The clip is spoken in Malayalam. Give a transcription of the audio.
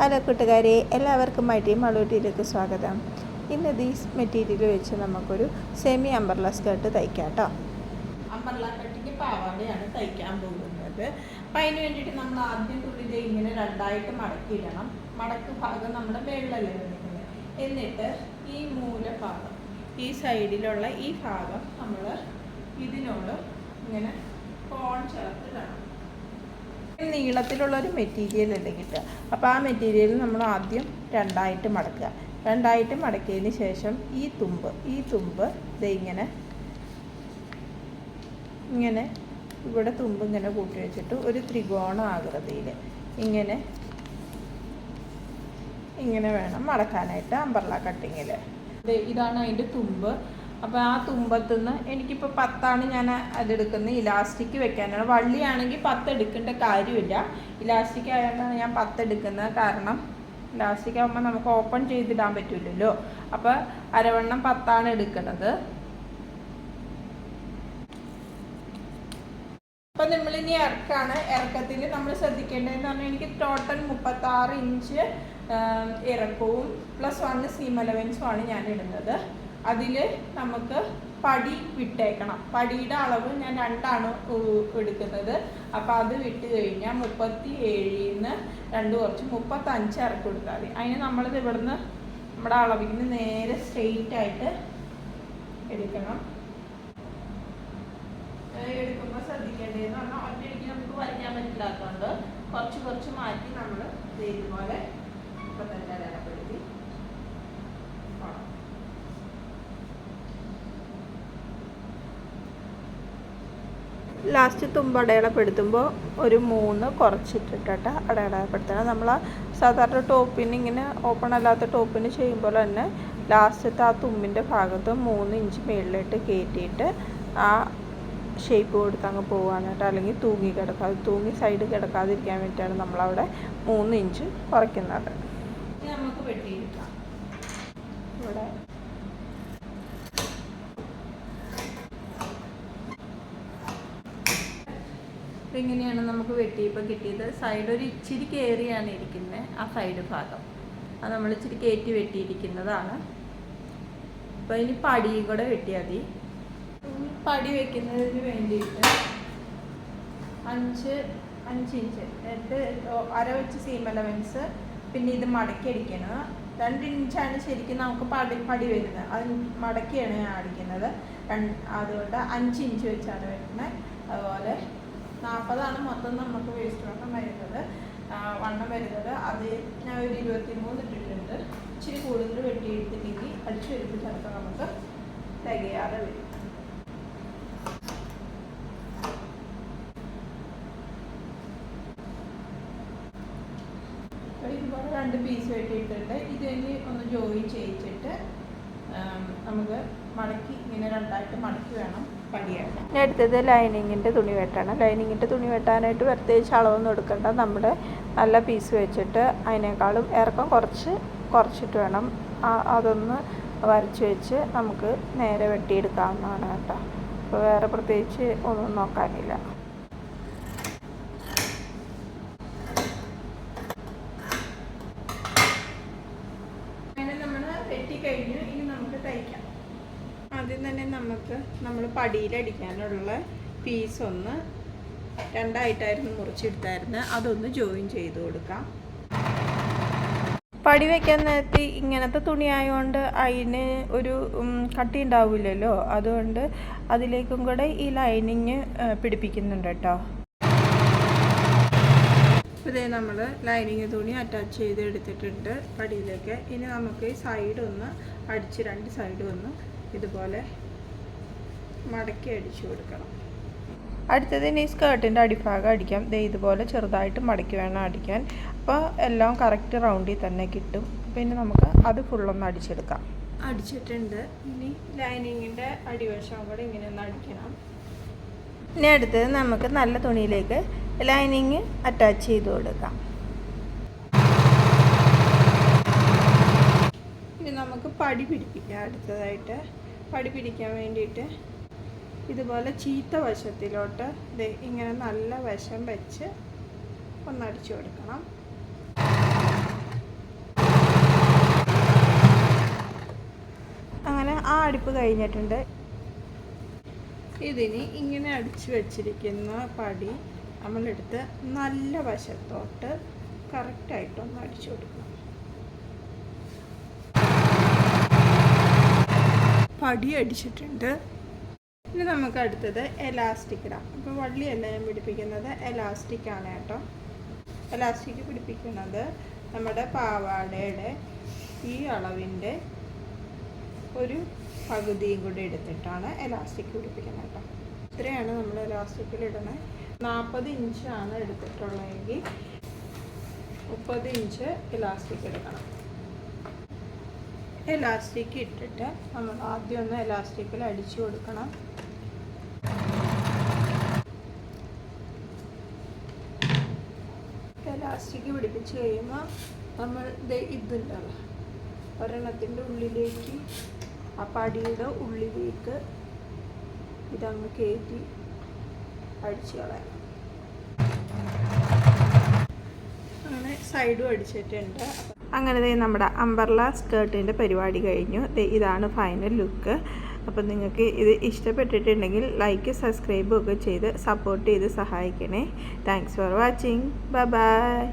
ഹലോ കൂട്ടുകാരെ, എല്ലാവർക്കും മൈറ്റി മളൂട്ടിയിലേക്ക് സ്വാഗതം. ഇന്ന് ഈ മെറ്റീരിയൽ വെച്ച് നമുക്കൊരു സെമി അംബർല സ്കേർട്ട് തയ്ക്കാം കേട്ടോ. അംബർല കട്ടിങ് പാവാടയാണ് തയ്ക്കാൻ പോകുന്നത്. അപ്പം അതിന് വേണ്ടിയിട്ട് നമ്മൾ ആദ്യം തുള്ളി ഇങ്ങനെ രണ്ടായിട്ട് മടക്കിയിടണം. മടക്ക് ഭാഗം നമ്മുടെ വെള്ളല്ലേ വന്നിരിക്കുന്നത്. എന്നിട്ട് ഈ മൂലഭാഗം, ഈ സൈഡിലുള്ള ഈ ഭാഗം നമ്മൾ ഇതിനോട് ഇങ്ങനെ കോൺ ചേർത്തിടണം. നീളത്തിലുള്ളൊരു മെറ്റീരിയൽ അല്ലേ കിട്ടുക. അപ്പോൾ ആ മെറ്റീരിയൽ നമ്മൾ ആദ്യം രണ്ടായിട്ട് മടക്കുക. രണ്ടായിട്ട് മടക്കിയതിന് ശേഷം ഈ തുമ്പ് ഇങ്ങനെ ഇവിടെ തുമ്പ് ഇങ്ങനെ കൂട്ടി വെച്ചിട്ട് ഒരു ത്രികോണ ആകൃതിയിൽ ഇങ്ങനെ വേണം മടക്കാനായിട്ട് അംബർല കട്ടിങ്ങിൽ. ഇതാണ് അതിൻ്റെ തുമ്പ്. അപ്പോൾ ആ തുമ്പത്തുനിന്ന് എനിക്കിപ്പോൾ 10 ഞാൻ അതെടുക്കുന്നത്. ഇലാസ്റ്റിക് വെക്കാനാണ്. വള്ളിയാണെങ്കിൽ 10 എടുക്കേണ്ട കാര്യമില്ല. ഇലാസ്റ്റിക് ആയതുകൊണ്ടാണ് ഞാൻ 10 എടുക്കുന്നത്. കാരണം ഇലാസ്റ്റിക് ആകുമ്പോൾ നമുക്ക് ഓപ്പൺ ചെയ്തിടാൻ പറ്റില്ലല്ലോ. അപ്പോൾ അരവണ്ണം 10 എടുക്കുന്നത്. അപ്പോൾ നമ്മളിനി ഇറക്കാണ്. ഇറക്കത്തിൽ നമ്മൾ ശ്രദ്ധിക്കേണ്ടതെന്ന് പറഞ്ഞാൽ എനിക്ക് ടോട്ടൽ 36 ഇഞ്ച് ഇറക്കവും +1 സീം അലവൻസുമാണ് ഞാൻ ഇടുന്നത്. അതിൽ നമുക്ക് പടി വിട്ടേക്കണം. പടിയുടെ അളവ് ഞാൻ 2 എടുക്കുന്നത്. അപ്പോൾ അത് വിട്ട് കഴിഞ്ഞാൽ 37-ന്ന് 2 കുറച്ച് 35 ഇറക്കി കൊടുത്താൽ മതി. അതിന് നമ്മളിത് ഇവിടുന്ന് നമ്മുടെ അളവിൽ നിന്ന് നേരെ സ്ട്രെയിറ്റ് ആയിട്ട് എടുക്കണം. എടുക്കുമ്പോൾ ശ്രദ്ധിക്കേണ്ടതെന്ന് പറഞ്ഞാൽ ഒറ്റയടിക്ക് നമുക്ക് വരയ്ക്കാൻ പറ്റില്ലാത്തതുകൊണ്ട് കുറച്ച് മാറ്റി നമ്മൾ ഇതുപോലെ 35 അടയാളപ്പെടുത്തി ലാസ്റ്റ് തുമ്പ് അടയാളപ്പെടുത്തുമ്പോൾ ഒരു 3 കുറച്ചിട്ടിട്ട് അടയാളപ്പെടുത്തണം. നമ്മൾ സാധാരണ ടോപ്പിന് ഇങ്ങനെ ഓപ്പൺ അല്ലാത്ത ടോപ്പിന് ചെയ്യുമ്പോൾ തന്നെ ലാസ്റ്റത്തെ ആ തുമ്പിൻ്റെ ഭാഗത്ത് 3 ഇഞ്ച് മുകളിലിട്ട് കയറ്റിയിട്ട് ആ ഷേപ്പ് കൊടുത്ത് അങ്ങ് പോകാനായിട്ട്. അല്ലെങ്കിൽ തൂങ്ങി സൈഡ് കിടക്കാതിരിക്കാൻ വേണ്ടിയിട്ടാണ് നമ്മളവിടെ 3 ഇഞ്ച് കുറയ്ക്കുന്നത്. നമുക്ക് വെട്ടിയെടുക്കാം. ഇവിടെ ഇങ്ങനെയാണ് നമുക്ക് വെട്ടിയപ്പോൾ കിട്ടിയത്. സൈഡ് ഒരു ഇച്ചിരി കയറിയാണ് ഇരിക്കുന്നത്. ആ സൈഡ് ഭാഗം അത് നമ്മൾ ഇച്ചിരി കയറ്റി വെട്ടിയിരിക്കുന്നതാണ്. അപ്പോൾ ഇനി പടിയും കൂടെ വെട്ടിയാൽ മതി. പടി വെക്കുന്നതിന് വേണ്ടിയിട്ട് 5 ഇഞ്ച് അര വെച്ച് സീം അലവൻസ്. പിന്നെ ഇത് മടക്കി അടിക്കണം. 2 ഇഞ്ചാണ് ശരിക്കും നമുക്ക് പടി വരുന്നത്. അത് മടക്കിയാണ് ഞാൻ അടിക്കുന്നത്. അതുകൊണ്ട് 5 ഇഞ്ച് വെച്ചാണ് വരുന്നത്. അതുപോലെ 40 മൊത്തം നമുക്ക് വേസ്റ്റ് വണ്ണം വരുന്നത്. അത് ഞാൻ ഒരു 23 ഇട്ടിട്ടുണ്ട്. ഇച്ചിരി കൂടുതൽ വെട്ടിയെടുത്തിട്ടെങ്കിൽ അടിച്ചു വരുമ്പോൾ ചിലപ്പോൾ നമുക്ക് തികയാതെ വരും. ഇതുപോലെ 2 പീസ് വെട്ടിയിട്ടുണ്ട്. ഇതിന് ഒന്ന് ജോയിൻ ചെയ്യിച്ചിട്ട് നമുക്ക് മടക്കി ഇങ്ങനെ രണ്ടായിട്ട് മടക്കി വേണം പടിയായിട്ട്. അടുത്തത് ലൈനിങ്ങിൻ്റെ തുണി വെട്ടണം. ലൈനിങ്ങിൻ്റെ തുണി വെട്ടാനായിട്ട് പ്രത്യേകിച്ച് അളവൊന്നും എടുക്കണ്ട. നമ്മുടെ നല്ല പീസ് വെച്ചിട്ട് അതിനേക്കാളും ഇറക്കം കുറച്ചിട്ട് വേണം അതൊന്ന് വരച്ച് വെച്ച് നമുക്ക് നേരെ വെട്ടിയെടുക്കാവുന്നതാണ് കേട്ടോ. അപ്പോൾ വേറെ പ്രത്യേകിച്ച് ഒന്നും നോക്കാനില്ല. കഴിഞ്ഞു. ഇനി നമുക്ക് തയ്ക്കാം. ആദ്യം തന്നെ നമ്മൾ പടിയിലടിക്കാനുള്ള പീസ് ഒന്ന് 2ആയിട്ടായിരുന്നു മുറിച്ചെടുത്തായിരുന്നു. അതൊന്ന് ജോയിൻ ചെയ്ത് കൊടുക്കാം. പടി വയ്ക്കാൻ നേരത്തെ ഇങ്ങനത്തെ തുണി ആയതുകൊണ്ട് അതിന് ഒരു കട്ടി ഉണ്ടാവില്ലല്ലോ. അതുകൊണ്ട് അതിലേക്കും കൂടെ ഈ ലൈനിങ് പിടിപ്പിക്കുന്നുണ്ട് കേട്ടോ. ഇതേ നമ്മൾ ലൈനിങ് തുണി അറ്റാച്ച് ചെയ്ത് എടുത്തിട്ടുണ്ട് പടിയിലേക്ക്. ഇനി നമുക്ക് ഈ സൈഡ് ഒന്ന് അടിച്ച് 2 സൈഡും ഒന്ന് ഇതുപോലെ മടക്കി അടിച്ചു കൊടുക്കണം. അടുത്തതിന് ഈ സ്കേർട്ടിൻ്റെ അടിഭാഗം അടിക്കാം. ഇതുപോലെ ചെറുതായിട്ട് മടക്കി വേണം അടിക്കാൻ. അപ്പോൾ എല്ലാം കറക്റ്റ് റൗണ്ടിൽ തന്നെ കിട്ടും. പിന്നെ നമുക്ക് അത് ഫുള്ളൊന്ന് അടിച്ചെടുക്കാം. അടിച്ചിട്ടുണ്ട്. ഇനി ലൈനിങ്ങിൻ്റെ അടിവശം കൂടെ ഇങ്ങനെ ഒന്ന് അടിക്കണം. ഇനി അടുത്തത് നമുക്ക് നല്ല തുണിയിലേക്ക് ലൈനിങ് അറ്റാച്ച് ചെയ്ത് കൊടുക്കാം. ഇനി നമുക്ക് പടി പിടിപ്പിക്കാം. അടുത്തതായിട്ട് പടി പിടിക്കാൻ വേണ്ടിയിട്ട് ഇതുപോലെ ചീത്ത വശത്തിലോട്ട് ഇങ്ങനെ നല്ല വശം വെച്ച് ഒന്നടിച്ചു കൊടുക്കണം. അടിപ്പ് കഴിഞ്ഞിട്ടുണ്ട്. ഇതിനി ഇങ്ങനെ അടിച്ചു വെച്ചിരിക്കുന്ന പടി നമ്മളെടുത്ത് നല്ല വശത്തോട്ട് കറക്റ്റായിട്ടൊന്ന് അടിച്ചു കൊടുക്കണം. പടി അടിച്ചിട്ടുണ്ട്. ഇനി നമുക്ക് അടുത്തത് എലാസ്റ്റിക് ഇടാം. അപ്പോൾ വള്ളിയല്ല ഞാൻ പിടിപ്പിക്കുന്നത്, എലാസ്റ്റിക്കാണ് കേട്ടോ. എലാസ്റ്റിക് പിടിപ്പിക്കുന്നത് നമ്മുടെ പാവാടയുടെ ഈ അളവിൻ്റെ ഒരു പകുതിയും കൂടി എടുത്തിട്ടാണ് എലാസ്റ്റിക് പിടിപ്പിക്കുന്നത് കേട്ടോ. ഇത്രയാണ് നമ്മൾ എലാസ്റ്റിക്കിൽ ഇടുന്നത്. 40 ഇഞ്ചാണ് എടുത്തിട്ടുള്ളതെങ്കിൽ 30 ഇഞ്ച് എലാസ്റ്റിക് എടുക്കണം. എലാസ്റ്റിക് ഇട്ടിട്ട് നമ്മൾ ആദ്യം ഒന്ന് എലാസ്റ്റിക്കിൽ അടിച്ചു കൊടുക്കണം. എലാസ്റ്റിക് പിടിപ്പിച്ച് കഴിയുമ്പോൾ നമ്മൾ ഇതുണ്ടല്ലോ ഒരെണ്ണത്തിൻ്റെ ഉള്ളിലേക്ക്, ആ പടിയുടെ ഉള്ളിലേക്ക് ഇതങ്ങ് കയറ്റി അടിച്ചു കളയണം. അങ്ങനെ സൈഡും അടിച്ചിട്ടുണ്ട്. അങ്ങനെ നമ്മുടെ അംബർല സ്കേർട്ടിൻ്റെ പരിപാടി കഴിഞ്ഞു. ഇതാണ് ഫൈനൽ ലുക്ക്. അപ്പം നിങ്ങൾക്ക് ഇത് ഇഷ്ടപ്പെട്ടിട്ടുണ്ടെങ്കിൽ ലൈക്ക് സബ്സ്ക്രൈബും ഒക്കെ ചെയ്ത് സപ്പോർട്ട് ചെയ്ത് സഹായിക്കണേ. Thanks for watching. Bye bye.